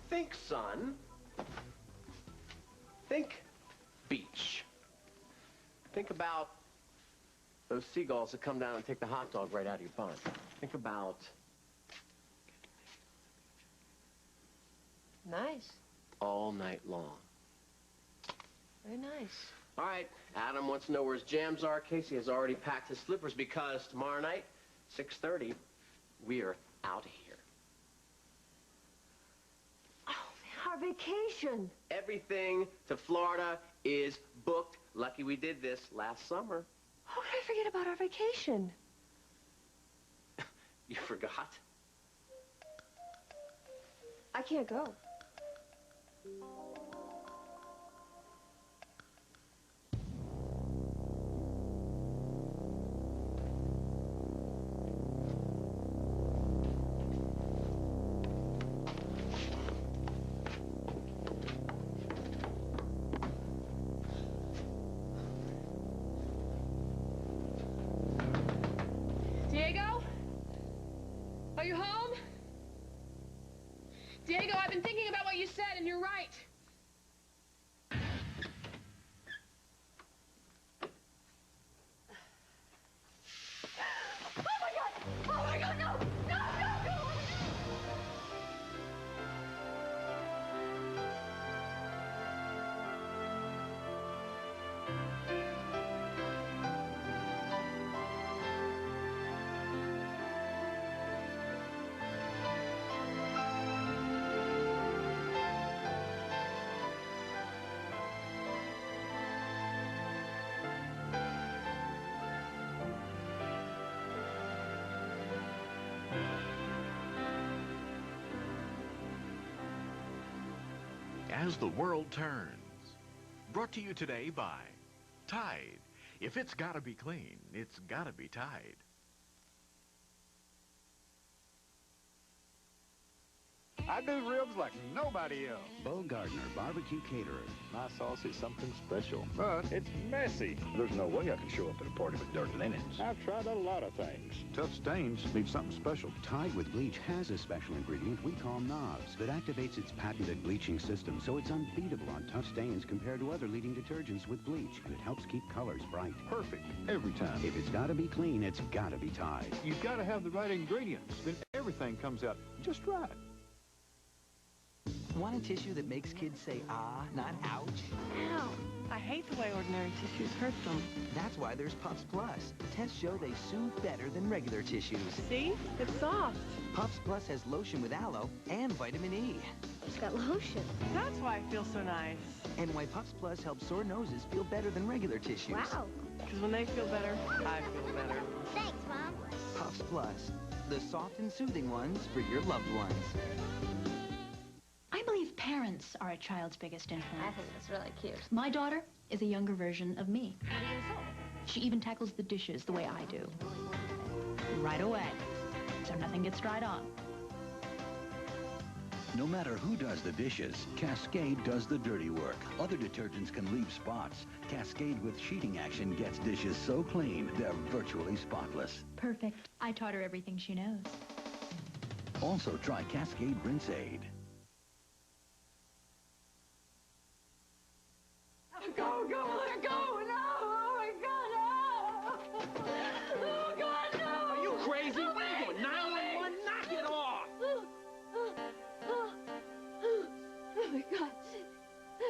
Think, son. Think beach. Think about those seagulls that come down and take the hot dog right out of your bun. Think about... Nice. all night long. Very nice. All right, Adam wants to know where his jams are. Casey has already packed his slippers because tomorrow night, 6:30, we are out of here. Our vacation. Everything to Florida is booked. Lucky we did this last summer. How could I forget about our vacation? You forgot? I can't go. Diego? Are you home? Diego, I've been thinking about what you said, and you're right. Oh, my God! Oh, my God, no! No, no, no! As the world turns. Brought to you today by Tide. If it's gotta be clean, it's gotta be Tide. I do ribs like nobody else. Bo Gardner, barbecue caterer. My sauce is something special, but it's messy. There's no way I can show up at a party with dirty linens. I've tried a lot of things. Tough stains need something special. Tide with bleach has a special ingredient we call knobs that activates its patented bleaching system, so it's unbeatable on tough stains compared to other leading detergents with bleach, and it helps keep colors bright. Perfect every time. If it's gotta be clean, it's gotta be Tide. You've got to have the right ingredients. Then everything comes out just right. Want a tissue that makes kids say ah, not ouch? Ow. I hate the way ordinary tissues hurt them. That's why there's Puffs Plus. Tests show they soothe better than regular tissues. See? It's soft. Puffs Plus has lotion with aloe and vitamin E. It's got lotion. That's why I feel so nice. And why Puffs Plus helps sore noses feel better than regular tissues. Wow. Because when they feel better, I feel better. Thanks, Mom. Puffs Plus. The soft and soothing ones for your loved ones. I believe parents are a child's biggest influence. I think that's really cute. My daughter is a younger version of me. What do you say? She even tackles the dishes the way I do. Right away. So nothing gets dried on. No matter who does the dishes, Cascade does the dirty work. Other detergents can leave spots. Cascade with sheeting action gets dishes so clean, they're virtually spotless. Perfect. I taught her everything she knows. Also try Cascade Rinse Aid. Go, let go! No! Oh, my God, no! Oh, God, no! Are you crazy? What are you doing? 911? Knock it off! Oh, my God.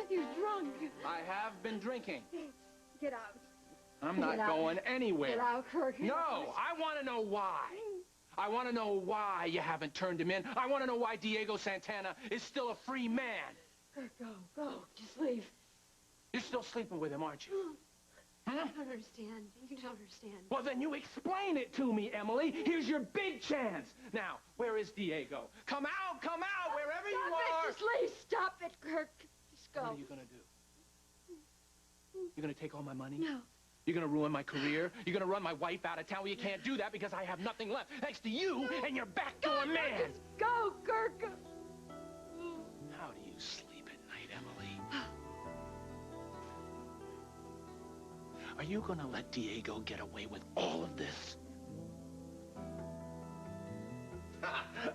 You're drunk. I have been drinking. Get out. I'm not going anywhere. Get out, Kirk. No, I want to know why. I want to know why you haven't turned him in. I want to know why Diego Santana is still a free man. Kirk, go. Just leave. You're still sleeping with him, aren't you? I don't understand. You don't understand. Well, then you explain it to me, Emily. Here's your big chance. Now, where is Diego? Come out, wherever you are. Just leave. Stop it, Kirk. Just go. What are you going to do? You're going to take all my money? No. You're going to ruin my career? You're going to run my wife out of town? Well, you can't do that because I have nothing left, thanks to you and your backdoor man. Just go, Kirk. How do you sleep at night, Emily? Are you gonna let Diego get away with all of this?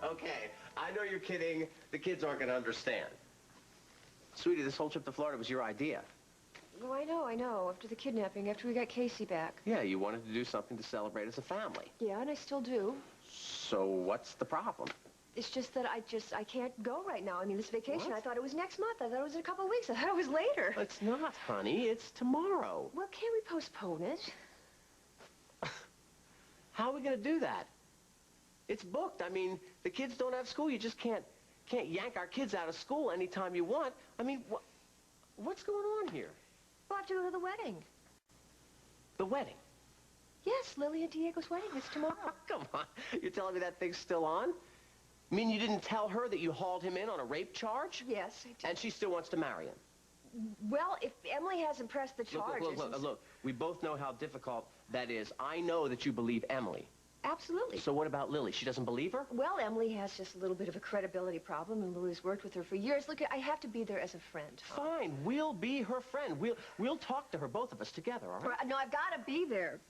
Okay, I know you're kidding. The kids aren't going to understand. Sweetie, this whole trip to Florida was your idea. Oh, I know. After the kidnapping, after we got Casey back. Yeah, you wanted to do something to celebrate as a family. Yeah, and I still do. So what's the problem? It's just that I can't go right now. I mean, this vacation, What? I thought it was next month. I thought it was in a couple of weeks. I thought it was later. It's not, honey. It's tomorrow. Well, can't we postpone it? How are we going to do that? It's booked. I mean, the kids don't have school. You just can't yank our kids out of school anytime you want. I mean, what's going on here? We'll have to go to the wedding. The wedding? Yes, Lily and Diego's wedding is tomorrow. Come on. You're telling me that thing's still on? I mean, you didn't tell her that you hauled him in on a rape charge? Yes, I did. And she still wants to marry him? Well, if Emily hasn't pressed the charges... Look. We both know how difficult that is. I know that you believe Emily. Absolutely. So what about Lily? She doesn't believe her? Well, Emily has just a little bit of a credibility problem, and Lily's worked with her for years. Look, I have to be there as a friend. Fine. We'll be her friend. We'll talk to her, both of us together, all right? No, I've got to be there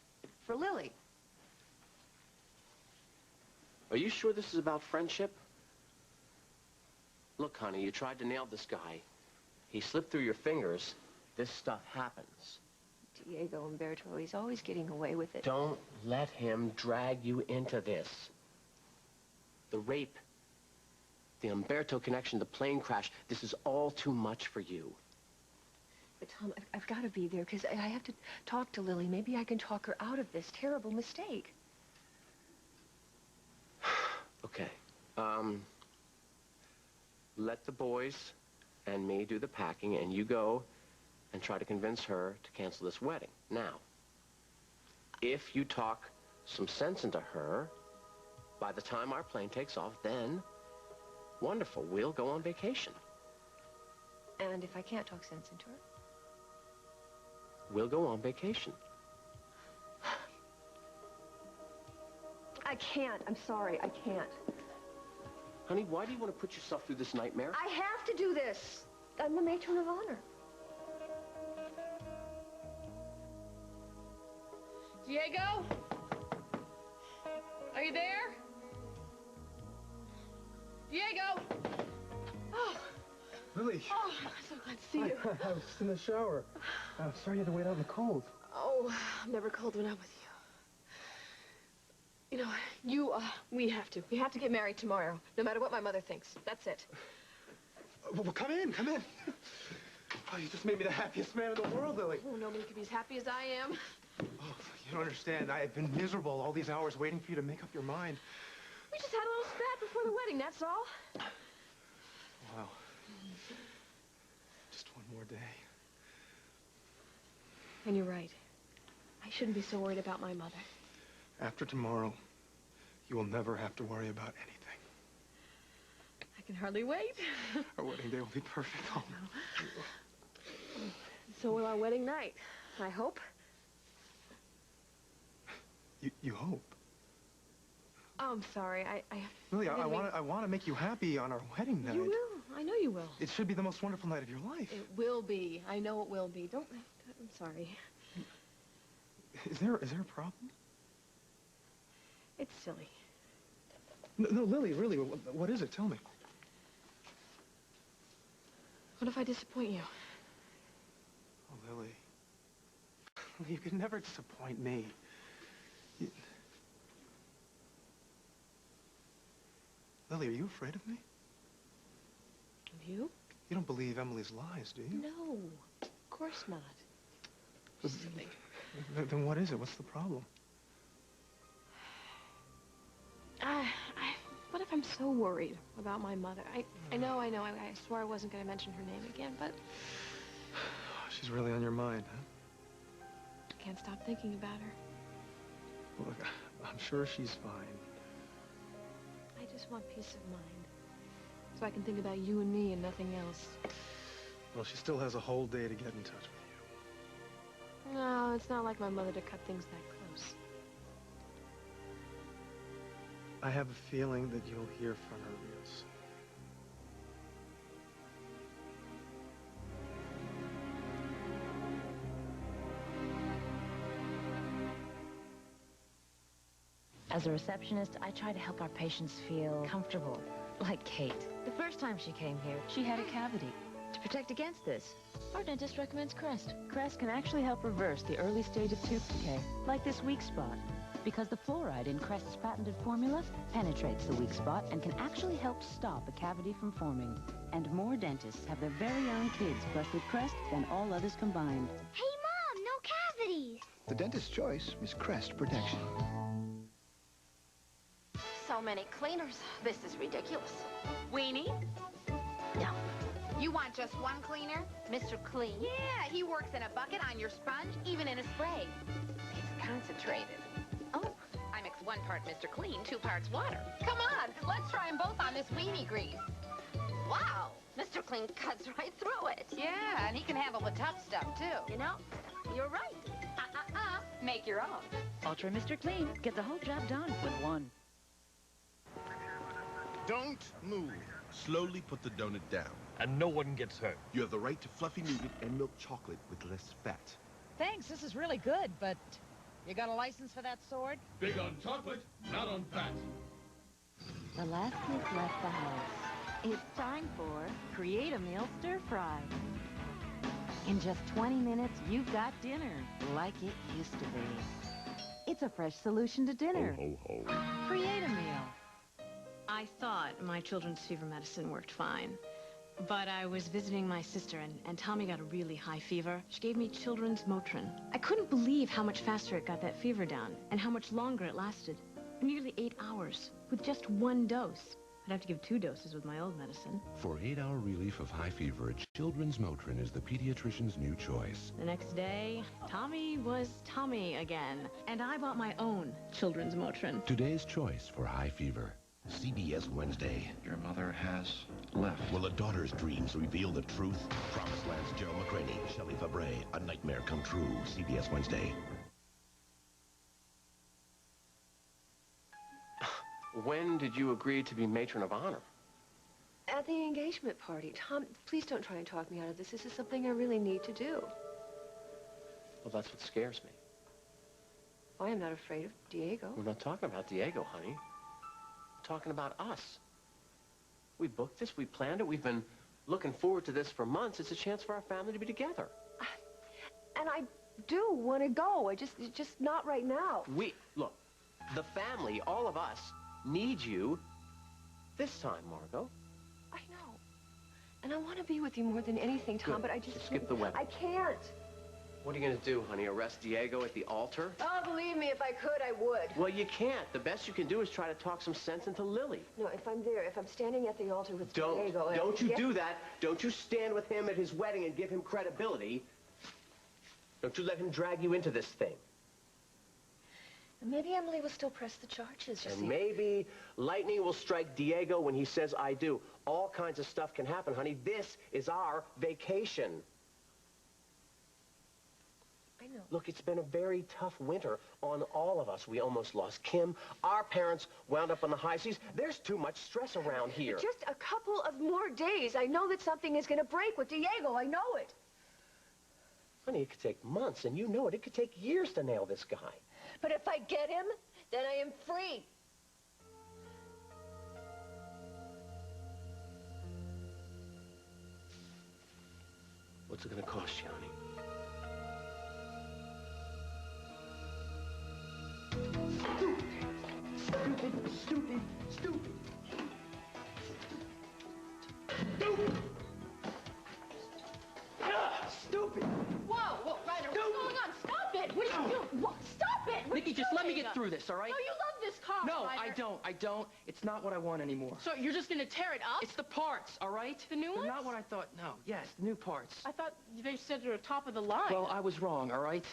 for Lily. Are you sure this is about friendship? Look, honey, you tried to nail this guy. He slipped through your fingers. This stuff happens. Diego Umberto, he's always getting away with it. Don't let him drag you into this. The rape, the Umberto connection, the plane crash, this is all too much for you. But, Tom, I've got to be there because I have to talk to Lily. Maybe I can talk her out of this terrible mistake. Okay. Let the boys and me do the packing, and you go and try to convince her to cancel this wedding. Now, if you talk some sense into her, by the time our plane takes off, then, wonderful, we'll go on vacation. And if I can't talk sense into her? We'll go on vacation. I can't. I'm sorry. I can't. Honey, why do you want to put yourself through this nightmare? I have to do this. I'm the matron of honor. Diego? Are you there? Diego! Oh. Lily. Oh, I'm so glad to see you. I was just in the shower. I'm sorry you had to wait out in the cold. Oh, I'm never cold when I'm with you. You know, we have to get married tomorrow, no matter what my mother thinks. That's it. Well, come in. Oh, you just made me the happiest man in the world, Lily. Oh, nobody could be as happy as I am. Oh, you don't understand. I've been miserable all these hours waiting for you to make up your mind. We just had a little spat before the wedding, that's all. Wow. Just one more day. And you're right. I shouldn't be so worried about my mother. After tomorrow, you will never have to worry about anything. I can hardly wait. Our wedding day will be perfect. Oh, So will our wedding night, I hope. You hope? Oh, I'm sorry. Lily, I want to make you happy on our wedding night. You will. I know you will. It should be the most wonderful night of your life. It will be. I know it will be. I'm sorry. Is there a problem? It's silly. No, Lily, really, what is it? Tell me. What if I disappoint you? Oh, Lily. You could never disappoint me. Lily, are you afraid of me? Of you? You don't believe Emily's lies, do you? No, of course not. Silly. Then what is it? What's the problem? What if I'm so worried about my mother? I know. I swore I wasn't going to mention her name again, but... She's really on your mind, huh? I can't stop thinking about her. Look, I'm sure she's fine. I just want peace of mind. So I can think about you and me and nothing else. Well, she still has a whole day to get in touch with you. No, it's not like my mother to cut things that close. I have a feeling that you'll hear from her real soon. As a receptionist, I try to help our patients feel comfortable, like Kate. The first time she came here, she had a cavity. To protect against this, our dentist recommends Crest. Crest can actually help reverse the early stage of tooth decay, like this weak spot. Because the fluoride in Crest's patented formula penetrates the weak spot and can actually help stop a cavity from forming. And more dentists have their very own kids brushed with Crest than all others combined. Hey, Mom, no cavities. The dentist's choice is Crest Protection. So many cleaners. This is ridiculous. Weenie? No. You want just one cleaner? Mr. Clean? Yeah, he works in a bucket, on your sponge, even in a spray. It's concentrated. Oh, I mix 1 part Mr. Clean, 2 parts water. Come on, let's try them both on this weenie grease. Wow, Mr. Clean cuts right through it. Yeah, and he can handle the tough stuff, too. You know, you're right. Make your own. Ultra Mr. Clean. Get the whole job done with one. Don't move. Slowly put the donut down. And no one gets hurt. You have the right to fluffy nougat and milk chocolate with less fat. Thanks, this is really good, but you got a license for that sword? Big on chocolate, not on fat. The last kid left the house. It's time for Create a Meal Stir Fry. In just 20 minutes, you've got dinner like it used to be. It's a fresh solution to dinner. Ho, ho, ho. Create a meal. I thought my children's fever medicine worked fine. But I was visiting my sister, and Tommy got a really high fever. She gave me children's Motrin. I couldn't believe how much faster it got that fever down, and how much longer it lasted. Nearly 8 hours, with just 1 dose. I'd have to give 2 doses with my old medicine. For 8-hour relief of high fever, Children's Motrin is the pediatrician's new choice. The next day, Tommy was Tommy again, and I bought my own children's Motrin. Today's choice for high fever. CBS Wednesday. Your mother has left. Will a daughter's dreams reveal the truth? Promised Land's Gerald McCraney, Shelley Fabre, A Nightmare Come True. CBS Wednesday. When did you agree to be matron of honor? At the engagement party. Tom, please don't try and talk me out of this. This is something I really need to do. Well, that's what scares me. I am not afraid of Diego. We're not talking about Diego, honey. We're talking about us. We booked this, we planned it, we've been looking forward to this for months. It's a chance for our family to be together. And I do want to go. Just not right now. Look, the family, all of us, need you this time, Margot. I know. And I want to be with you more than anything, Tom, Good. but I just skip the wedding. I can't. What are you going to do, honey? Arrest Diego at the altar? Oh, believe me, if I could, I would. Well, you can't. The best you can do is try to talk some sense into Lily. No, if I'm there, if I'm standing at the altar with Diego... Don't you do that. Don't you stand with him at his wedding and give him credibility. Don't you let him drag you into this thing. Maybe Emily will still press the charges, you see. And maybe lightning will strike Diego when he says, I do. All kinds of stuff can happen, honey. This is our vacation. I know. Look, it's been a very tough winter on all of us. We almost lost Kim. Our parents wound up on the high seas. There's too much stress around here. Just a couple of more days. I know that something is going to break with Diego. I know it. Honey, it could take months, and you know it. It could take years to nail this guy. But if I get him, then I am free. What's it going to cost you, honey? Stupid, stupid, stupid. Stupid! Stupid! Whoa, Ryder, what's going on? Stop it! What are you doing? What? Stop it! What Nikki, just let me get through this, all right? No, you love this car, No, Ryder. I don't. It's not what I want anymore. So you're just gonna tear it up? It's the parts, all right? The new They're ones? not what I thought. No, yes, the new parts. I thought they said they were top of the line. Well, I was wrong, all right?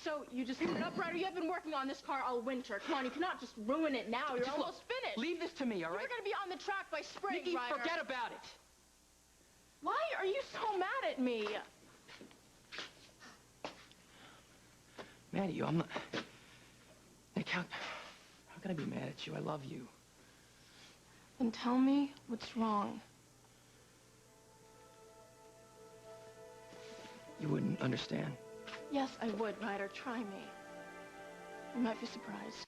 So you just put it up, Ryder? You have been working on this car all winter. Come on, you cannot just ruin it now. You're Just almost look, finished. Leave this to me, all right? You're gonna be on the track by spring, Nikki, Ryder. forget about it. Why are you so mad at me? Mad at you? I'm not... Nick, how can I be mad at you? I love you. Then tell me what's wrong. You wouldn't understand. Yes, I would, Ryder. Try me. You might be surprised.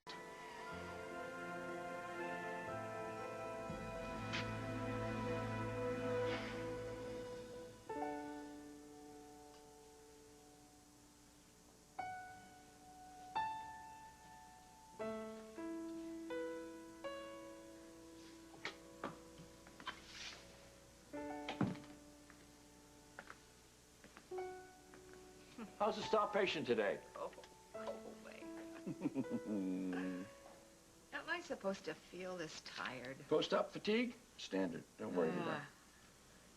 How's the star patient today? Oh, go away. Am I supposed to feel this tired? Post-op fatigue? Standard. Don't worry about it.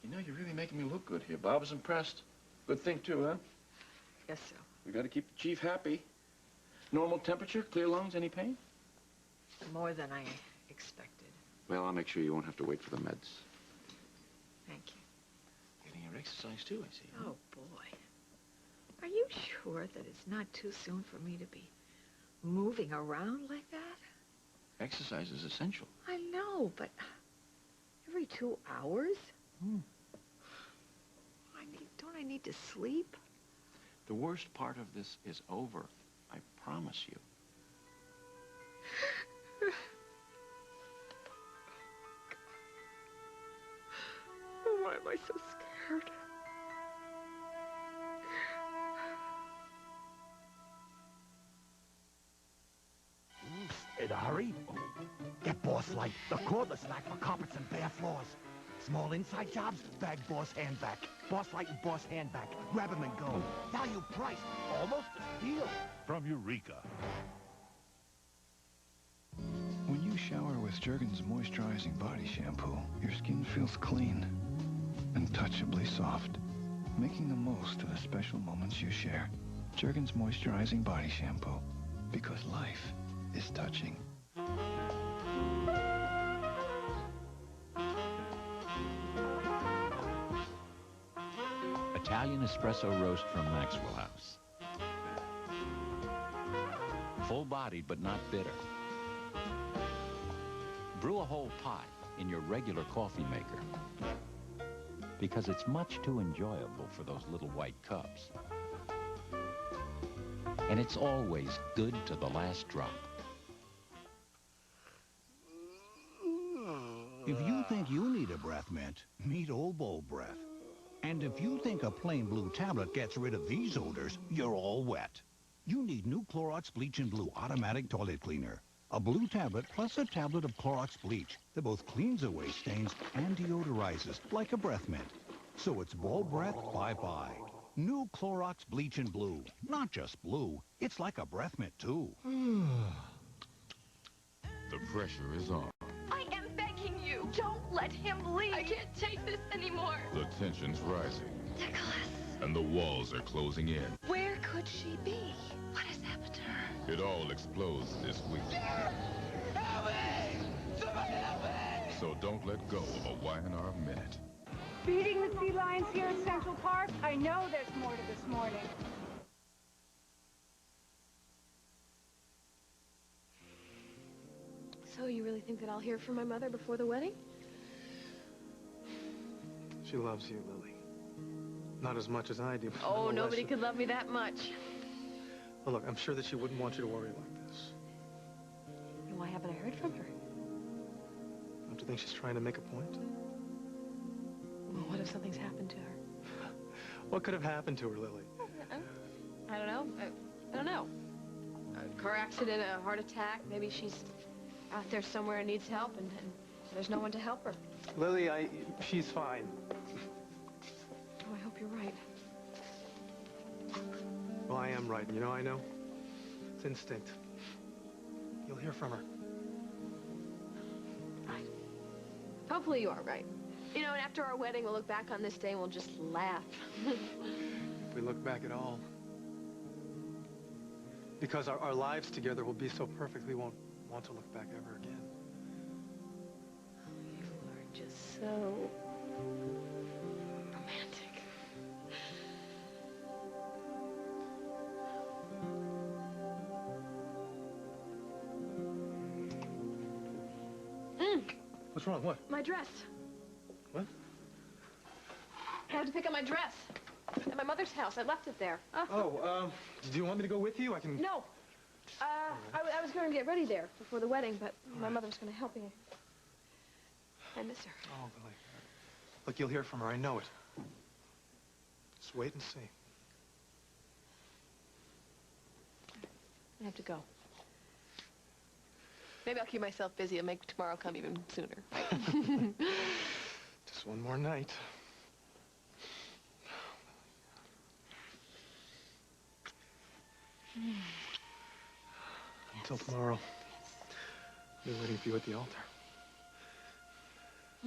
You know, you're really making me look good here. Bob was impressed. Good thing, too, huh? Guess so. We got to keep the chief happy. Normal temperature, clear lungs, any pain? More than I expected. Well, I'll make sure you won't have to wait for the meds. Thank you. Getting your exercise, too, I see. Oh, boy. Are you sure that it's not too soon for me to be moving around like that? Exercise is essential. I know, but every 2 hours? Don't I need to sleep? The worst part of this is over. I promise you. Why am I so scared? In a hurry? Get Boss Light, the cordless vac for carpets and bare floors. Small inside jobs, bag Boss hand vac. Boss Light and Boss hand vac. Grab 'em and go. Value price, almost a steal. From Eureka. When you shower with Jergens moisturizing body shampoo, your skin feels clean and touchably soft, making the most of the special moments you share. Jergens moisturizing body shampoo, because life is touching. Italian espresso roast from Maxwell House. Full-bodied but not bitter. Brew a whole pot in your regular coffee maker because it's much too enjoyable for those little white cups. And it's always good to the last drop. If you think you need a breath mint, meet Old Bowl Breath. And if you think a plain blue tablet gets rid of these odors, you're all wet. You need new Clorox Bleach and Blue Automatic Toilet Cleaner. A blue tablet plus a tablet of Clorox bleach that both cleans away stains and deodorizes like a breath mint. So it's ball breath bye-bye. New Clorox Bleach and Blue. Not just blue, it's like a breath mint too. The pressure is on. I am begging you, don't let him leave. I can't take this anymore. The tension's rising. Nicholas. And the walls are closing in. Where could she be? What has happened to her? It all explodes this week. Help me! Somebody help me! So don't let go of a Y&R minute. Feeding the sea lions here at Central Park? I know there's more to this morning. So you really think that I'll hear from my mother before the wedding? She loves you, Lily. Not as much as I do. But Oh, nonetheless, nobody could love me that much. Well, look, I'm sure that she wouldn't want you to worry like this. And why haven't I heard from her? Don't you think she's trying to make a point? Well, what if something's happened to her? What could have happened to her, Lily? I don't know. I don't know. A car accident, a heart attack. Maybe she's out there somewhere and needs help, and there's no one to help her. Lily, she's fine. Oh, I hope you're right. Well, I am right. And you know, I know. It's instinct. You'll hear from her. Right. Hopefully you are right. You know, and after our wedding, we'll look back on this day and we'll just laugh. If we look back at all. Because our lives together will be so perfect, we won't want to look back ever again. You are just so romantic. What's wrong? What? My dress. What? I have to pick up my dress. At my mother's house. I left it there. Do you want me to go with you? I can... No. I was going to get ready there before the wedding, but my mother's going to help me. I miss her. Oh, Lily. Look, you'll hear from her. I know it. Just wait and see. I have to go. Maybe I'll keep myself busy and make tomorrow come even sooner. Just one more night. Till tomorrow. I'll be waiting for you at the altar.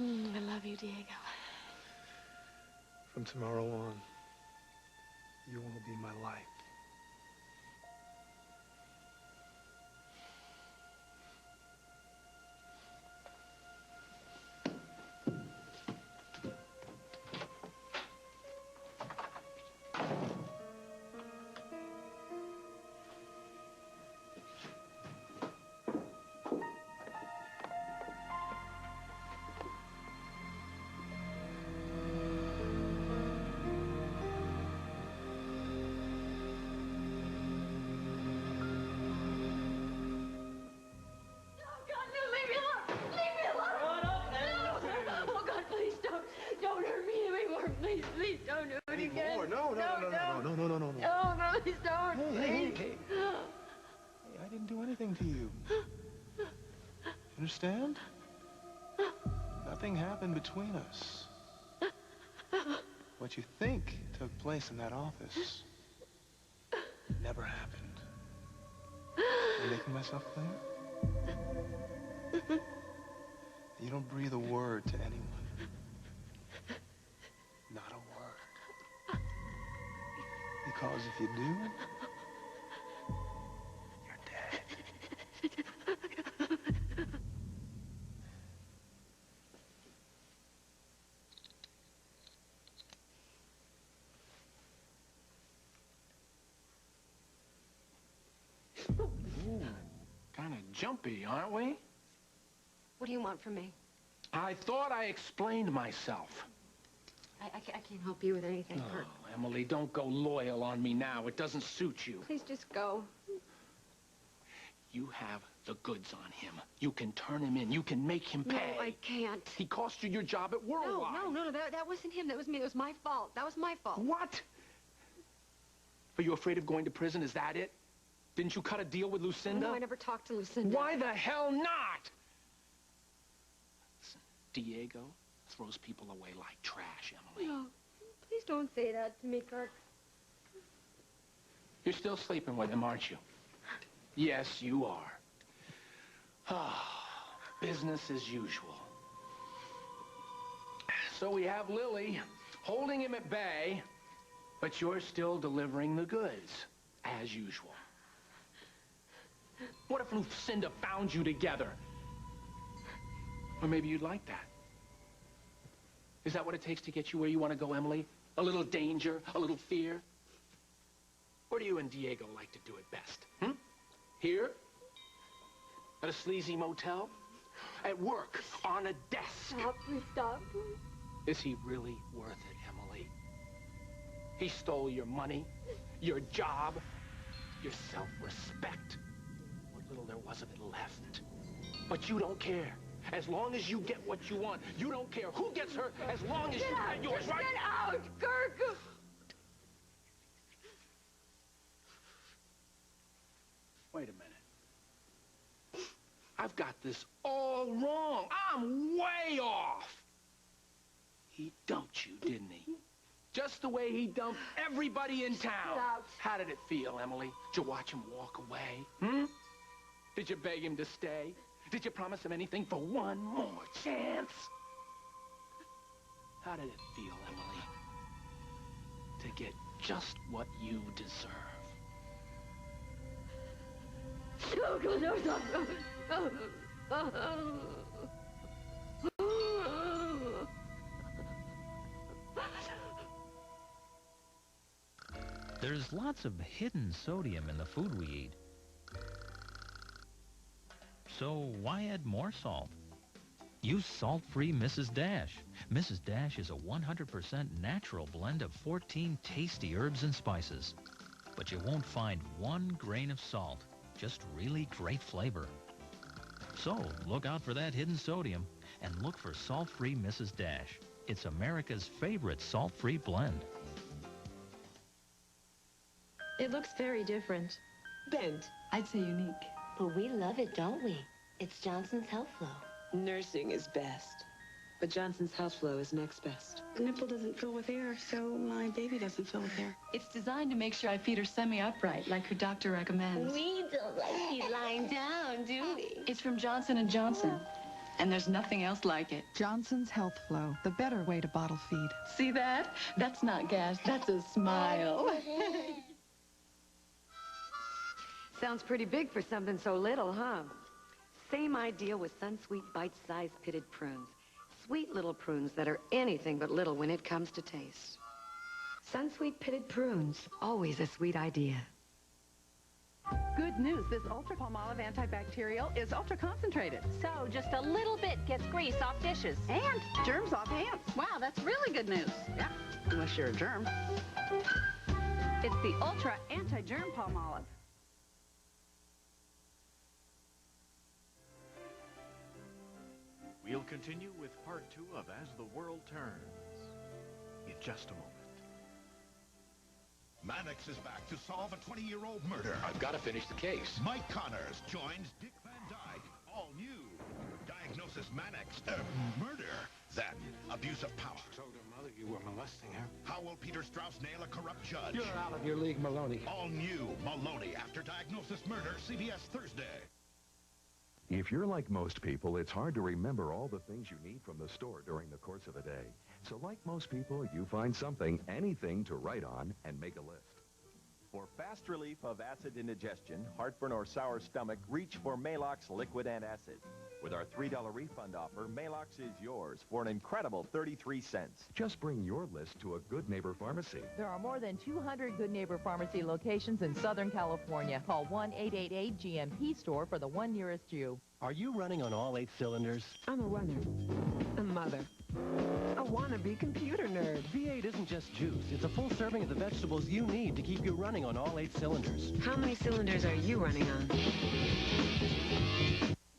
I love you, Diego. From tomorrow on, you will be my life. Please don't do it again. No, please don't. Hey. I didn't do anything to you. Understand? Nothing happened between us. What you think took place in that office never happened. Am I making myself clear? You don't breathe a word to anyone. Not a word. Because if you do, you're dead. Ooh, kind of jumpy, aren't we? What do you want from me? I thought I explained myself. I can't help you with anything, Kirk. Oh, Emily, don't go loyal on me now. It doesn't suit you. Please just go. You have the goods on him. You can turn him in. You can make him pay. No, I can't. He cost you your job at Worldwide. No, that wasn't him. That was me. It was my fault. That was my fault. What? Are you afraid of going to prison? Is that it? Didn't you cut a deal with Lucinda? No, I never talked to Lucinda. Why the hell not? Listen, Diego throws people away like trash, Emily. No, please don't say that to me, Kirk. You're still sleeping with him, aren't you? Yes, you are. Business as usual. So we have Lily holding him at bay, but you're still delivering the goods, as usual. What if Lucinda found you together? Or maybe you'd like that. Is that what it takes to get you where you want to go, Emily? A little danger, a little fear? Where do you and Diego like to do it best? Here? At a sleazy motel? At work? On a desk? Stop, please stop. Is he really worth it, Emily? He stole your money, your job, your self-respect. What little there was of it left. But you don't care. As long as you get what you want, you don't care who gets hurt as long as you get yours, right? Get out, Kirk! Wait a minute. I've got this all wrong. I'm way off. He dumped you, didn't he? Just the way he dumped everybody in town. How did it feel, Emily? Did you watch him walk away? Did you beg him to stay? Did you promise him anything for one more chance? How did it feel, Emily, to get just what you deserve? There's lots of hidden sodium in the food we eat. So why add more salt? Use salt-free Mrs. Dash. Mrs. Dash is a 100% natural blend of 14 tasty herbs and spices. But you won't find one grain of salt, just really great flavor. So look out for that hidden sodium and look for salt-free Mrs. Dash. It's America's favorite salt-free blend. It looks very different. Bent. I'd say unique. But we love it, don't we? It's Johnson's Health Flow. Nursing is best. but Johnson's Health Flow is next best. The nipple doesn't fill with air, so my baby doesn't fill with air. It's designed to make sure I feed her semi-upright, like her doctor recommends. We don't like you lying down, do we? It's from Johnson & Johnson, and there's nothing else like it. Johnson's Health Flow, the better way to bottle feed. See that? That's not gas, that's a smile. Sounds pretty big for something so little, huh? Same idea with Sunsweet bite-sized pitted prunes. Sweet little prunes that are anything but little when it comes to taste. Sunsweet pitted prunes, always a sweet idea. Good news, this Ultra Palmolive antibacterial is ultra concentrated. So just a little bit gets grease off dishes. And germs off hands. Wow, that's really good news. Yeah, unless you're a germ. It's the Ultra Anti-Germ Palmolive. We'll continue with part 2 of As the World Turns in just a moment. Mannix is back to solve a 20-year-old murder. I've got to finish the case. Mike Connors joins Dick Van Dyke. All new. Diagnosis Mannix. Murder. Then, abuse of power. Told her mother you were molesting her. How will Peter Strauss nail a corrupt judge? You're out of your league, Maloney. All new. Maloney after Diagnosis Murder. CBS Thursday. If you're like most people, it's hard to remember all the things you need from the store during the course of a day. So like most people, you find something, anything to write on and make a list. For fast relief of acid indigestion, heartburn, or sour stomach, reach for Maalox Liquid Antacid. With our $3 refund offer, Maalox is yours for an incredible 33 cents. Just bring your list to a Good Neighbor pharmacy. There are more than 200 Good Neighbor pharmacy locations in Southern California. Call 1-888-GMP-STORE for the one nearest you. Are you running on all 8 cylinders? I'm a runner, a mother, a wannabe computer nerd. V8 isn't just juice. It's a full serving of the vegetables you need to keep you running on all 8 cylinders. How many cylinders are you running on?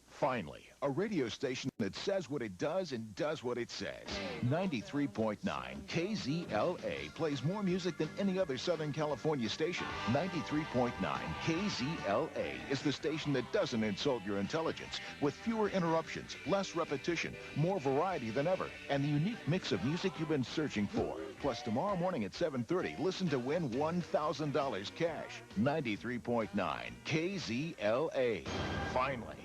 Finally, a radio station that says what it does and does what it says. 93.9 KZLA plays more music than any other Southern California station. 93.9 KZLA is the station that doesn't insult your intelligence, with fewer interruptions, less repetition, more variety than ever, and the unique mix of music you've been searching for. Plus, tomorrow morning at 7:30, listen to win $1,000 cash. 93.9 KZLA. Finally.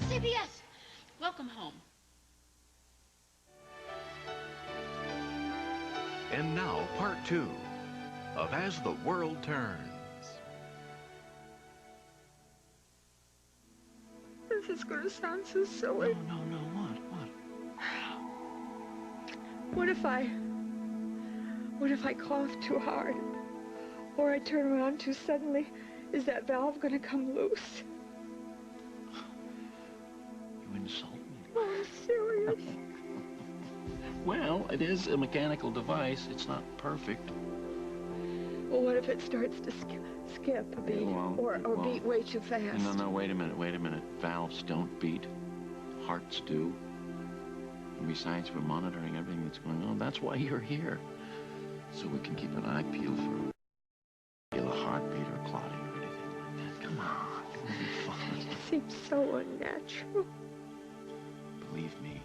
CBS, welcome home. And now, part 2 of As the World Turns. This is going to sound so silly. No, what? What if I cough too hard? Or I turn around too suddenly? Is that valve going to come loose? You insult me. Oh, I'm serious. Well, it is a mechanical device. It's not perfect. Well, what if it starts to skip a beat? Or beat way too fast? No, wait a minute. Valves don't beat. Hearts do. And besides, we're monitoring everything that's going on. That's why you're here. So we can keep an eye peeled for a heartbeat or clotting or anything like that. Come on, it'll be fun. It seems so unnatural. Believe me,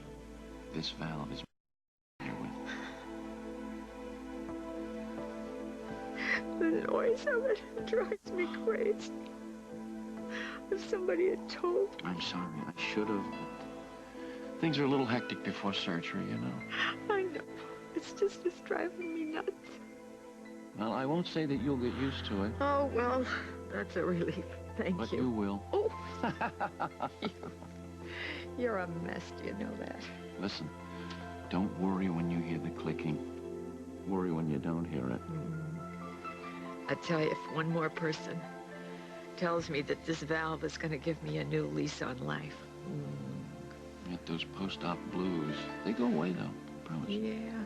this valve is here with. The noise of it drives me crazy. If somebody had told me. I'm sorry, I should have. Things are a little hectic before surgery, you know. I know. It's driving me nuts. Well, I won't say that you'll get used to it. Oh, well, that's a relief. Thank you. But you will. Oh. You're a mess, do you know that? Listen, don't worry when you hear the clicking. Worry when you don't hear it. I tell you, if one more person tells me that this valve is going to give me a new lease on life. Yet those post-op blues, they go away, though. I promise. Yeah.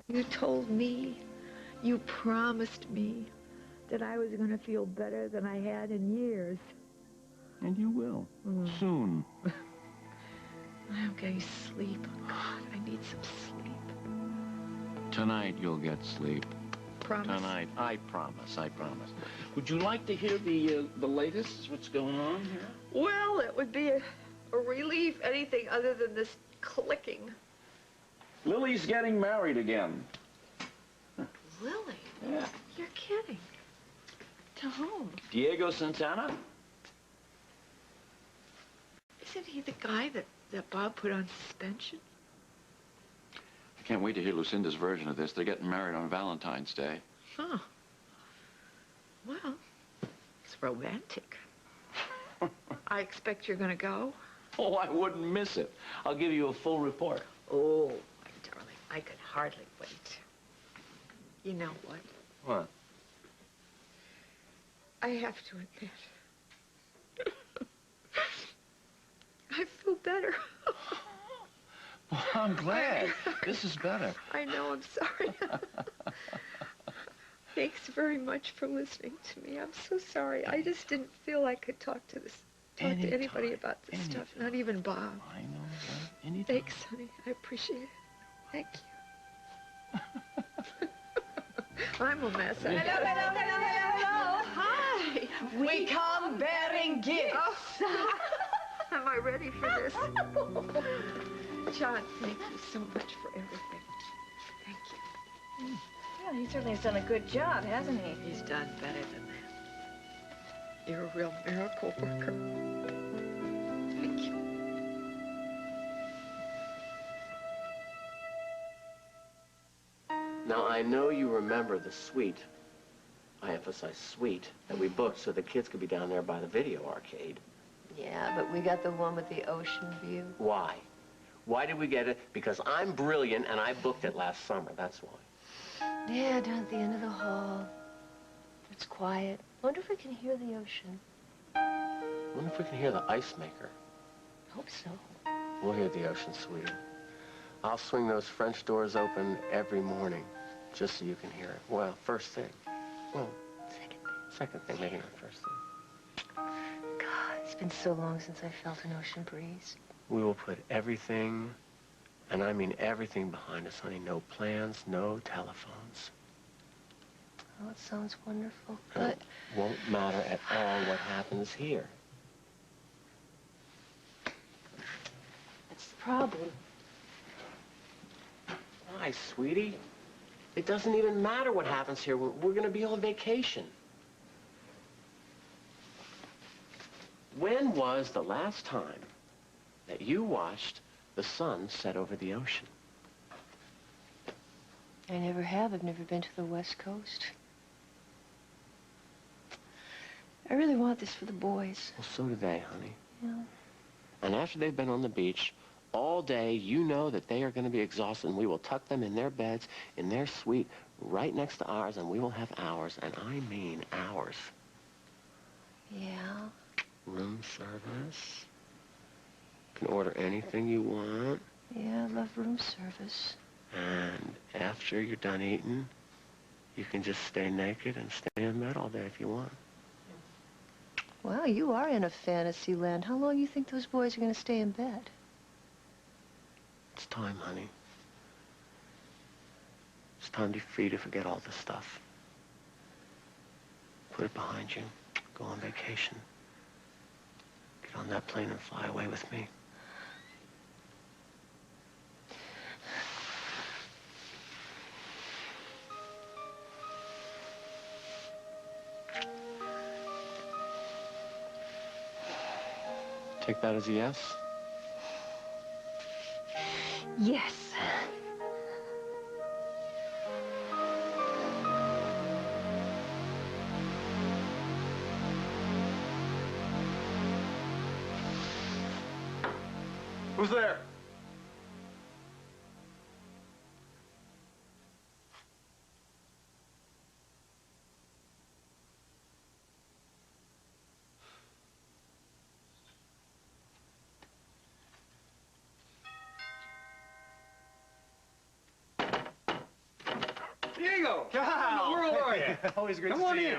You told me, you promised me that I was going to feel better than I had in years. And you will. Soon. Okay, sleep. God, I need some sleep. Tonight you'll get sleep. Promise. tonight. I promise. I promise. Would you like to hear the latest? What's going on here? Well, it would be a relief, anything other than this clicking. Lily's getting married again. Lily? Yeah. You're kidding. To whom? Diego Santana? Isn't he the guy that Bob put on suspension? I can't wait to hear Lucinda's version of this. They're getting married on Valentine's Day. Huh. Well, it's romantic. I expect you're going to go. Oh, I wouldn't miss it. I'll give you a full report. Oh, my darling, I could hardly wait. You know what? What? I have to admit. I feel better. Well, I'm glad. This is better. I know, I'm sorry. Thanks very much for listening to me. I'm so sorry. I just didn't feel I could talk to anybody about this stuff, not even Bob. I know, anytime. Thanks, honey. I appreciate it. Thank you. I'm a mess. Hello, hello, hello, hello, hello. Hi. We come bearing gifts. Oh. Am I ready for this? John, thank you so much for everything. Thank you. Well, he certainly has done a good job, hasn't he? He's done better than that. You're a real miracle worker. Thank you. Now, I know you remember the suite, I emphasize suite, that we booked so the kids could be down there by the video arcade. Yeah, but we got the one with the ocean view. Why? Why did we get it? Because I'm brilliant and I booked it last summer, that's why. Yeah, down at the end of the hall. It's quiet. Wonder if we can hear the ocean. Wonder if we can hear the ice maker. Hope so. We'll hear the ocean, sweetie. I'll swing those French doors open every morning, just so you can hear it. Well, first thing. Well, second thing, maybe not first thing. God, it's been so long since I felt an ocean breeze. We will put everything, and I mean everything, behind us, honey. No plans, no telephones. Oh, it sounds wonderful, And but... it won't matter at all what happens here. That's the problem. Why, sweetie? It doesn't even matter what happens here. We're going to be on vacation. When was the last time that you watched the sun set over the ocean? I never have. I've never been to the West Coast. I really want this for the boys. Well, so do they, honey. Yeah. And after they've been on the beach all day, you know that they are going to be exhausted, and we will tuck them in their beds, in their suite, right next to ours, and we will have ours, and I mean ours. Yeah. Room service. You can order anything you want. Yeah, I love room service. And after you're done eating, you can just stay naked and stay in bed all day if you want. Wow, you are in a fantasy land. How long do you think those boys are going to stay in bed? It's time, honey. It's time for you to forget all this stuff. Put it behind you. Go on vacation. Get on that plane and fly away with me. Take that as a yes? Yes. Who's there? Diego! Cal! Where are you? Always great Come to on see in. you.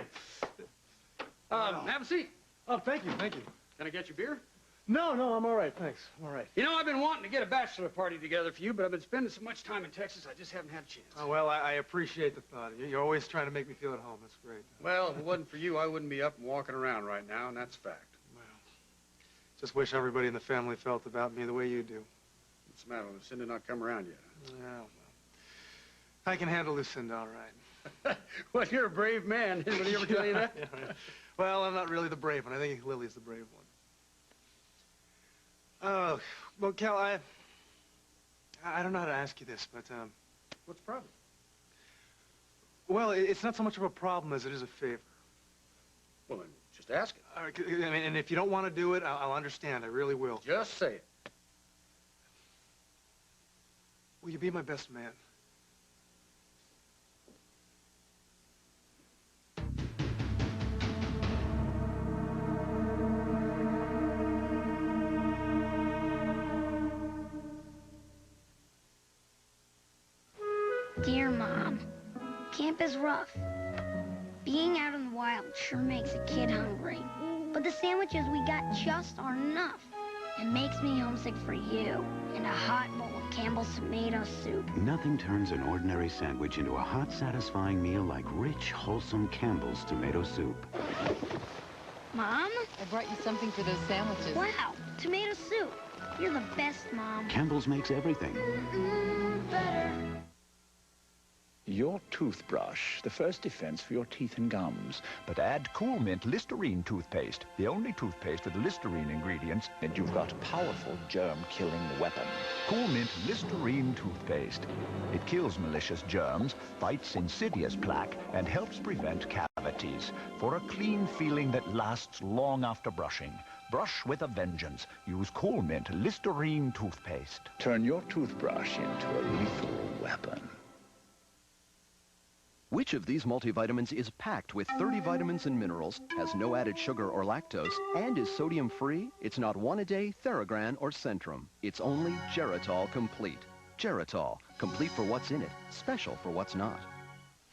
Have a seat. Oh, thank you, thank you. Can I get you beer? No, I'm all right, thanks. I'm all right. You know, I've been wanting to get a bachelor party together for you, but I've been spending so much time in Texas, I just haven't had a chance. Oh, well, I appreciate the thought. You're always trying to make me feel at home. That's great. Well, if it wasn't for you, I wouldn't be up and walking around right now, and that's a fact. Well, just wish everybody in the family felt about me the way you do. What's the matter? Lucinda not come around yet? Yeah, well, I can handle Lucinda all right. Well, you're a brave man. Anybody ever tell you that? Yeah, right. Well, I'm not really the brave one. I think Lily's the brave one. Oh, well, Cal, I don't know how to ask you this, but, What's the problem? Well, it's not so much of a problem as it is a favor. Well, then, just ask it. All right, I mean, and if you don't want to do it, I'll understand. I really will. Just say it. Will you be my best man? Dear Mom, camp is rough. Being out in the wild sure makes a kid hungry. But the sandwiches we got just aren't enough. It makes me homesick for you and a hot bowl of Campbell's tomato soup. Nothing turns an ordinary sandwich into a hot, satisfying meal like rich, wholesome Campbell's tomato soup. Mom? I brought you something for those sandwiches. Wow, tomato soup. You're the best, Mom. Campbell's makes everything. Better. Your toothbrush, the first defense for your teeth and gums. But add Cool Mint Listerine toothpaste, the only toothpaste with Listerine ingredients, and you've got a powerful germ-killing weapon. Cool Mint Listerine toothpaste. It kills malicious germs, fights insidious plaque, and helps prevent cavities. For a clean feeling that lasts long after brushing. Brush with a vengeance. Use Cool Mint Listerine toothpaste. Turn your toothbrush into a lethal weapon. Which of these multivitamins is packed with 30 vitamins and minerals, has no added sugar or lactose, and is sodium-free? It's not one-a-day, Theragram, or Centrum. It's only Geritol Complete. Geritol, complete for what's in it, special for what's not.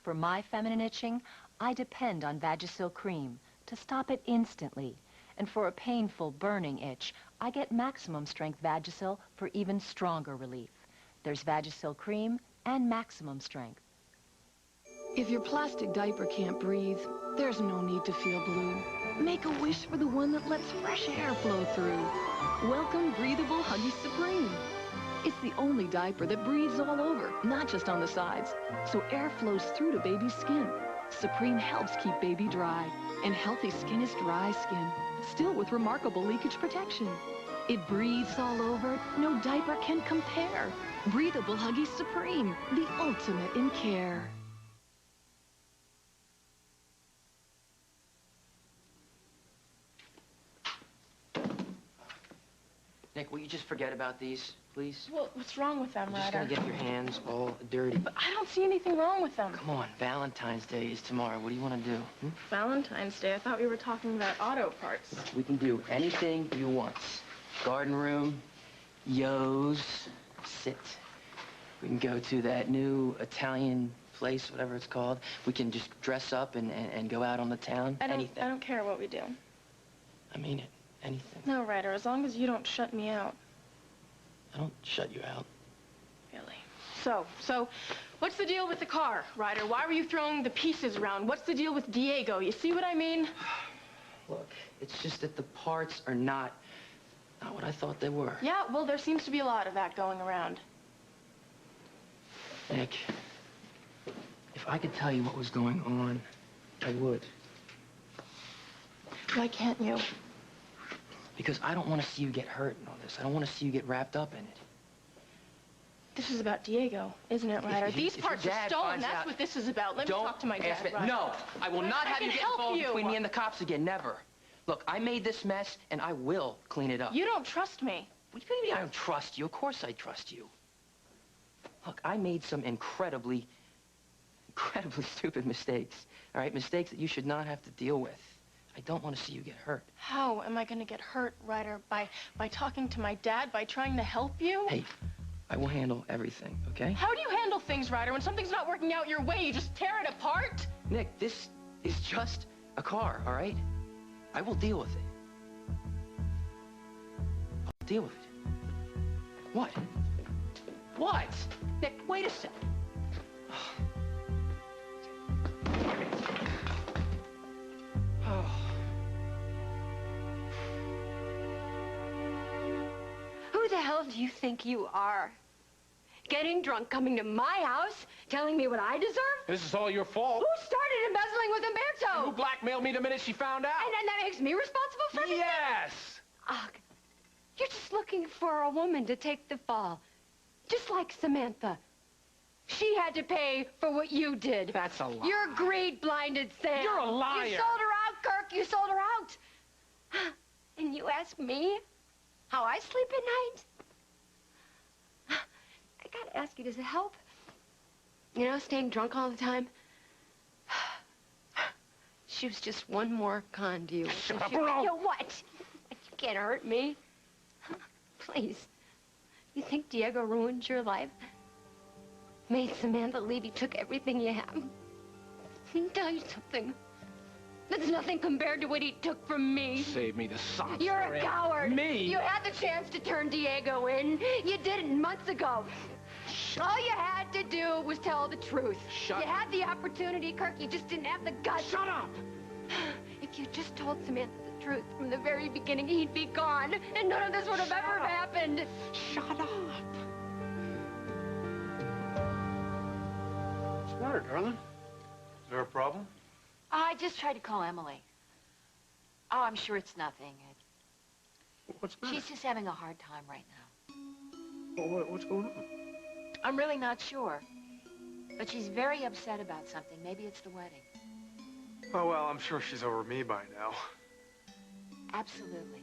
For my feminine itching, I depend on Vagisil Cream to stop it instantly. And for a painful, burning itch, I get maximum strength Vagisil for even stronger relief. There's Vagisil Cream and maximum strength. If your plastic diaper can't breathe, there's no need to feel blue. Make a wish for the one that lets fresh air flow through. Welcome Breathable Huggies Supreme. It's the only diaper that breathes all over, not just on the sides, so air flows through to baby's skin. Supreme helps keep baby dry, and healthy skin is dry skin, still with remarkable leakage protection. It breathes all over, no diaper can compare. Breathable Huggies Supreme, the ultimate in care. Nick, will you just forget about these, please? Well, what's wrong with them, You're just Ryder? gonna get your hands all dirty. But I don't see anything wrong with them. Come on, Valentine's Day is tomorrow. What do you want to do? Valentine's Day? I thought we were talking about auto parts. We can do anything you want. Garden room, Yo's, sit. We can go to that new Italian place, whatever it's called. We can just dress up and go out on the town. Anything. I don't care what we do. I mean it. Anything. No, Ryder, as long as you don't shut me out. I don't shut you out. Really? So, what's the deal with the car, Ryder? Why were you throwing the pieces around? What's the deal with Diego? You see what I mean? Look, it's just that the parts are not what I thought they were. Yeah, well, there seems to be a lot of that going around. Nick, if I could tell you what was going on, I would. Why can't you? Because I don't want to see you get hurt in all this. I don't want to see you get wrapped up in it. This is about Diego, isn't it, Ryder? These parts are stolen. That's what this is about. Let me talk to my dad, Ryder. No, I will not have you get involved between me and the cops again. Never. Look, I made this mess, and I will clean it up. You don't trust me. What do you mean I don't trust you? Of course I trust you. Look, I made some incredibly stupid mistakes. All right, mistakes that you should not have to deal with. I don't want to see you get hurt. How am I going to get hurt, Ryder? By talking to my dad? By trying to help you? Hey, I will handle everything, okay? How do you handle things, Ryder? When something's not working out your way, you just tear it apart? Nick, this is just a car, all right? I will deal with it. Deal with it. What? What? Nick, wait a sec. Who the hell do you think you are? Getting drunk, coming to my house, telling me what I deserve? This is all your fault. Who started embezzling with Umberto? Who blackmailed me the minute she found out? And that makes me responsible for everything? Yes! Ugh. You're just looking for a woman to take the fall. Just like Samantha. She had to pay for what you did. That's a lie. Your greed-blinded Sam. You're a liar. You sold her out, Kirk. You sold her out. And you ask me how I sleep at night? I gotta ask you, does it help? You know, staying drunk all the time? She was just one more con to you. Shut up, You Ro. know what? You can't hurt me. Please. You think Diego ruined your life? Made Samantha leave? He took everything you have. Let me tell you something. That's nothing compared to what he took from me. Save me the socks. You're a coward. Me? You had the chance to turn Diego in. You did it months ago. All you had to do was tell the truth. You had the opportunity, Kirk. You just didn't have the guts. Shut up! If you just told Samantha the truth from the very beginning, he'd be gone, and none of this would have ever happened. Shut up! What's the matter, darling? Is there a problem? I just tried to call Emily. Oh, I'm sure it's nothing. What's the matter? She's just having a hard time right now. Well, what's going on? I'm really not sure. But she's very upset about something. Maybe it's the wedding. Oh, well, I'm sure she's over me by now. Absolutely.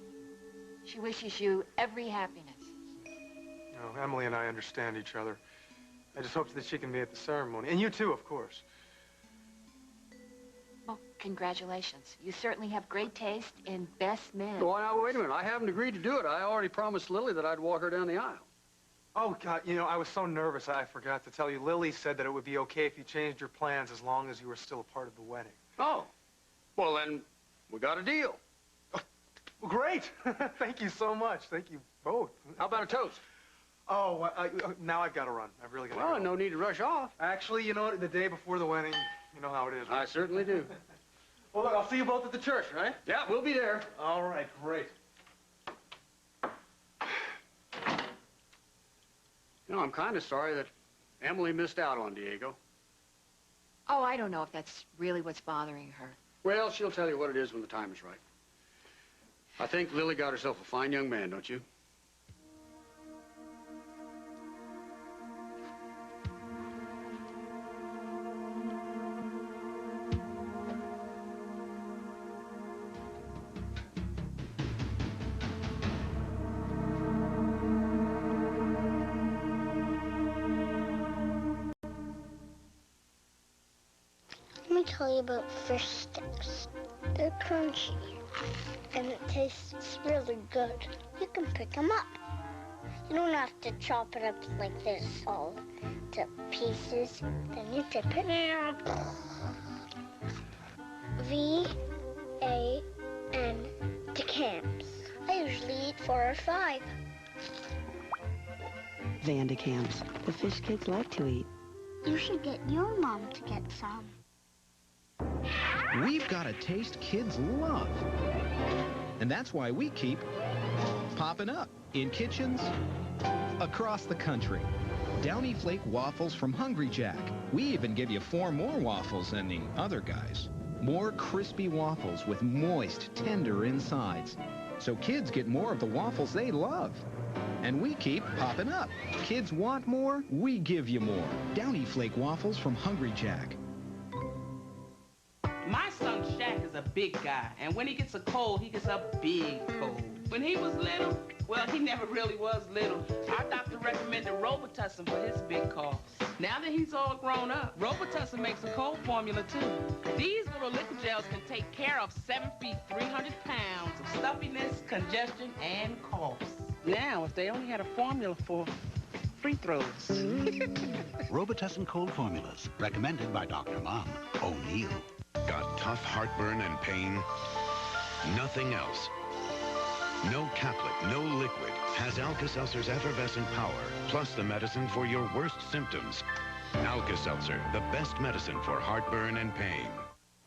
She wishes you every happiness. You know, Emily and I understand each other. I just hope that she can be at the ceremony. And you too, of course. Well, congratulations. You certainly have great taste in best men. Well, now, wait a minute. I haven't agreed to do it. I already promised Lily that I'd walk her down the aisle. Oh, God, you know, I was so nervous I forgot to tell you. Lily said that it would be okay if you changed your plans as long as you were still a part of the wedding. Oh. Well, then, we got a deal. Oh, great. Thank you so much. Thank you both. How about a toast? Oh, now I've got to run. I've really got to go. Well, no need to rush off. Actually, you know what? The day before the wedding, you know how it is. Right? I certainly do. Well, look, I'll see you both at the church, right? Yeah, we'll be there. All right, great. You know, I'm kind of sorry that Emily missed out on Diego. Oh, I don't know if that's really what's bothering her. Well, she'll tell you what it is when the time is right. I think Lily got herself a fine young man, don't you? Let me tell you about fish sticks. They're crunchy, and it tastes really good. You can pick them up. You don't have to chop it up like this, all to pieces. Then you dip it in. V-A-N, decants. I usually eat 4 or 5. Vandecamps, the fish kids like to eat. You should get your mom to get some. We've got a taste kids love. And that's why we keep popping up in kitchens across the country. Downy Flake waffles from Hungry Jack. We even give you 4 more waffles than the other guys. More crispy waffles with moist, tender insides. So kids get more of the waffles they love. And we keep popping up. Kids want more, we give you more. Downy Flake waffles from Hungry Jack. My son Shaq is a big guy, and when he gets a cold, he gets a big cold. When he was little, well, he never really was little. Our doctor recommended Robitussin for his big coughs. Now that he's all grown up, Robitussin makes a cold formula, too. These little liquid gels can take care of 7 feet, 300 pounds of stuffiness, congestion, and coughs. Now, if they only had a formula for free throws. Robitussin cold formulas, recommended by Dr. Mom O'Neill. Got tough heartburn and pain? Nothing else. No caplet, no liquid. Alka-Seltzer's effervescent power, plus the medicine for your worst symptoms. Alka-Seltzer, the best medicine for heartburn and pain.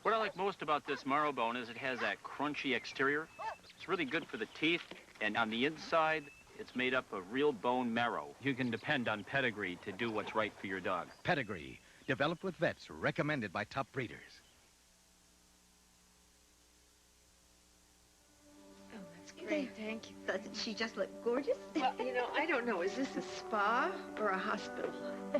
What I like most about this marrowbone is it has that crunchy exterior. It's really good for the teeth, and on the inside, it's made up of real bone marrow. You can depend on Pedigree to do what's right for your dog. Pedigree, developed with vets, recommended by top breeders. Oh, that's great. Thank you. Doesn't she just look gorgeous? Well, you know, I don't know. Is this a spa or a hospital?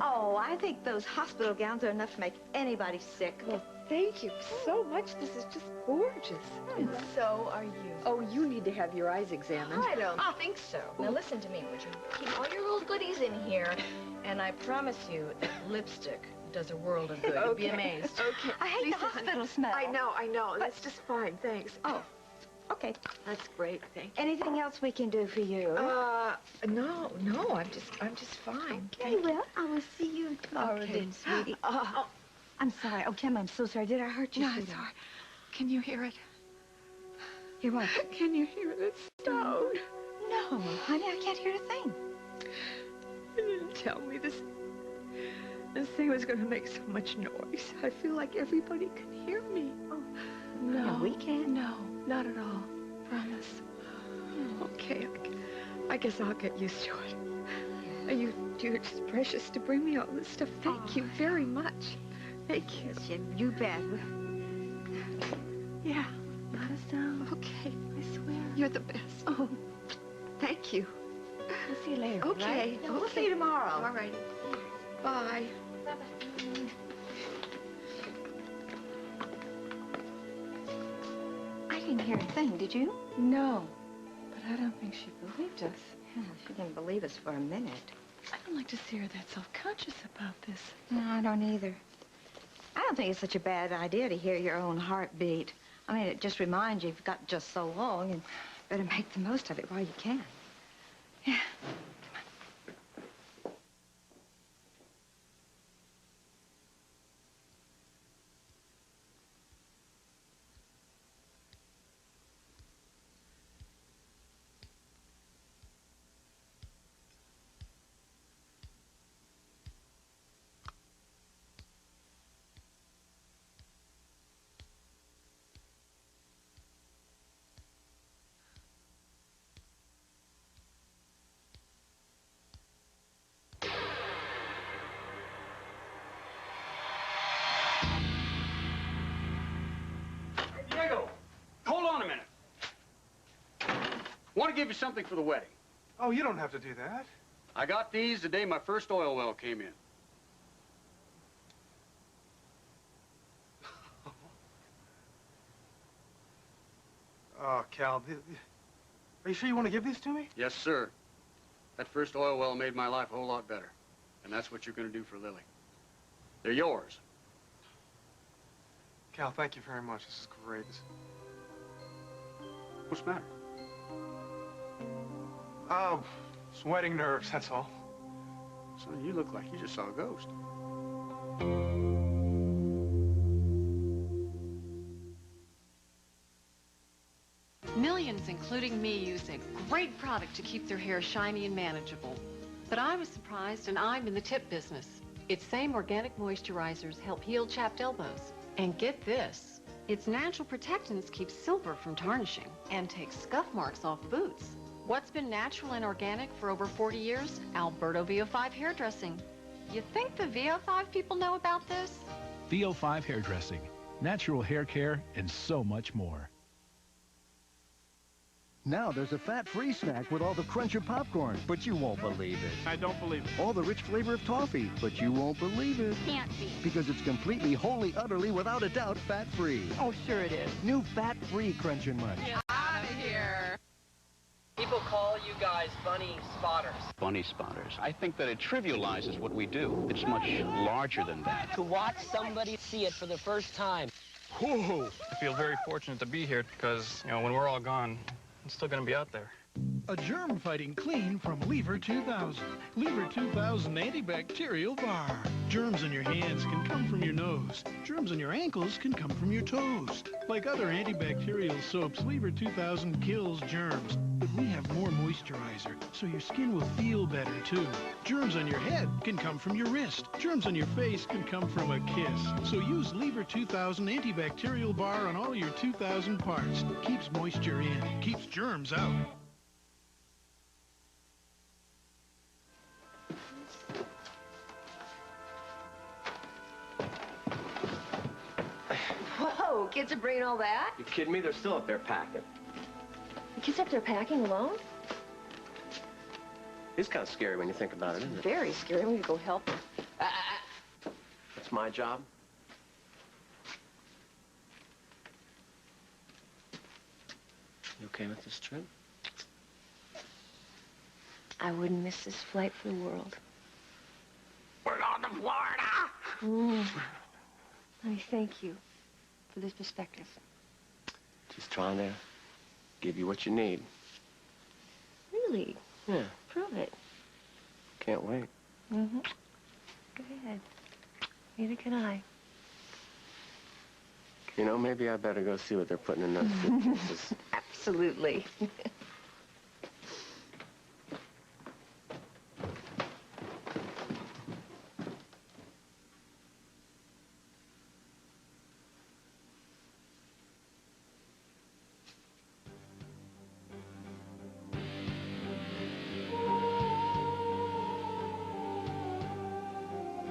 Oh, I think those hospital gowns are enough to make anybody sick. Well, thank you so much. This is just gorgeous. And so are you. Oh, you need to have your eyes examined. I don't think so. Now, listen to me, would you? Keep all your old goodies in here, and I promise you that lipstick does a world of good. You'll be amazed. Okay. I hate the hospital smell. I know. That's just fine. Thanks. Oh. Okay. That's great. Thank you. Anything else we can do for you? No. I'm just fine. Okay, well, I will see you tomorrow, then, sweetie. I'm sorry. Oh, Kim, I'm so sorry. Did I hurt you? No, it's all right. Can you hear it? Hear what? Can you hear the stone? No, honey, I can't hear a thing. You didn't tell me this thing was going to make so much noise. I feel like everybody can hear me. Oh, no, we can't. No, not at all. Promise. Okay, I guess I'll get used to it. You're just precious to bring me all this stuff. Thank you very much. Thank you. Yes, you bet. Yeah. Not a sound. Okay, I swear. You're the best. Oh, thank you. We'll see you later. Okay. Right? Yeah, we'll see you tomorrow. All righty. Bye. I didn't hear a thing, did you? No, but I don't think she believed us. Yeah, she didn't believe us for a minute. I don't like to see her that self-conscious about this. No, I don't either. I don't think it's such a bad idea to hear your own heartbeat. I mean, it just reminds you you've got just so long and better make the most of it while you can. Yeah. Diego, hold on a minute. Want to give you something for the wedding. Oh, you don't have to do that. I got these the day my first oil well came in. Oh, Cal, are you sure you want to give these to me? Yes, sir. That first oil well made my life a whole lot better. And that's what you're going to do for Lily. They're yours. Cal, thank you very much. This is great. What's the matter? Oh, sweating nerves, that's all. Son, you look like you just saw a ghost. Millions, including me, use a great product to keep their hair shiny and manageable. But I was surprised, and I'm in the tip business. Its same organic moisturizers help heal chapped elbows. And get this, its natural protectants keep silver from tarnishing and take scuff marks off boots. What's been natural and organic for over 40 years? Alberto VO5 hairdressing. You think the VO5 people know about this? VO5 hairdressing, natural hair care, and so much more. Now there's a fat-free snack with all the crunch of popcorn, but you won't believe it. I don't believe it. All the rich flavor of toffee, but you won't believe it. Can't be. Because it's completely, wholly, utterly, without a doubt, fat-free. Oh, sure it is. New fat-free Crunch and Munch. Get out of here. People call you guys bunny spotters. Bunny spotters. I think that it trivializes what we do. It's much larger than that. To watch somebody see it for the first time. Whoa. I feel very fortunate to be here because, when we're all gone, it's still going to be out there. A germ-fighting clean from Lever 2000. Lever 2000 antibacterial bar. Germs in your hands can come from your nose. Germs in your ankles can come from your toes. Like other antibacterial soaps, Lever 2000 kills germs. It we have more moisturizer, so your skin will feel better, too. Germs on your head can come from your wrist. Germs on your face can come from a kiss. So use Lever 2000 antibacterial bar on all your 2000 parts. Keeps moisture in, keeps germs out. Whoa, kids are bringing all that? You kidding me? They're still up there packing. The kids up there packing alone? It's kind of scary when you think about it, isn't it? Very scary. We need to go help them. That's my job. You okay with this trip? I wouldn't miss this flight for the world. We're going to Florida! I thank you for this perspective. Just trying to give you what you need. Really? Yeah. Prove it. Can't wait. Mm-hmm. Go ahead. Neither can I. You know, maybe I better go see what they're putting in those suitcases. Absolutely.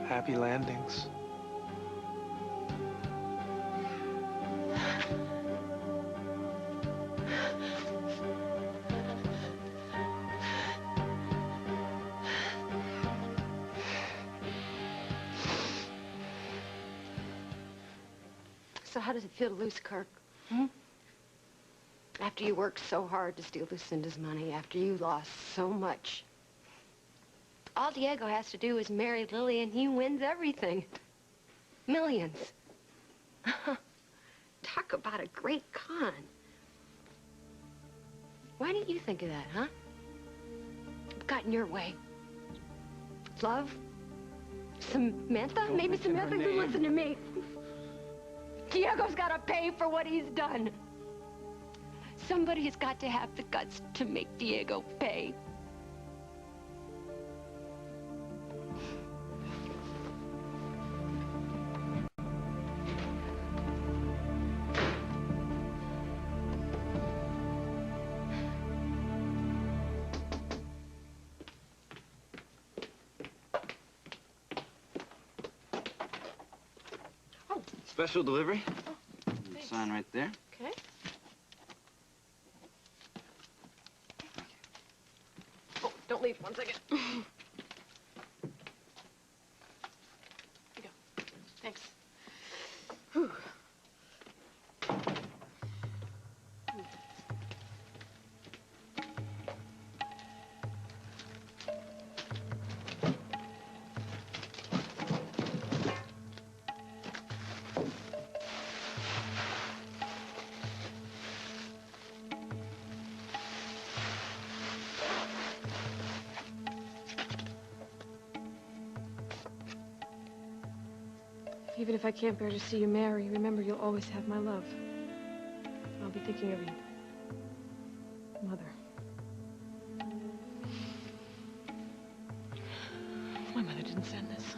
Happy landings. So how does it feel to lose Kirk? After you worked so hard to steal Lucinda's money, after you lost so much. All Diego has to do is marry Lily and he wins everything. Millions. Talk about a great con. Why didn't you think of that, huh? What got in your way? Love? Samantha? Don't Maybe mention her Samantha can name. listen to me. Diego's got to pay for what he's done. Somebody's got to have the guts to make Diego pay. Special delivery. Sign right there. Okay. Oh, don't leave. 1 second. Here you go. Thanks. Whew. Even if I can't bear to see you marry, remember you'll always have my love. I'll be thinking of you. Mother. My mother didn't send this.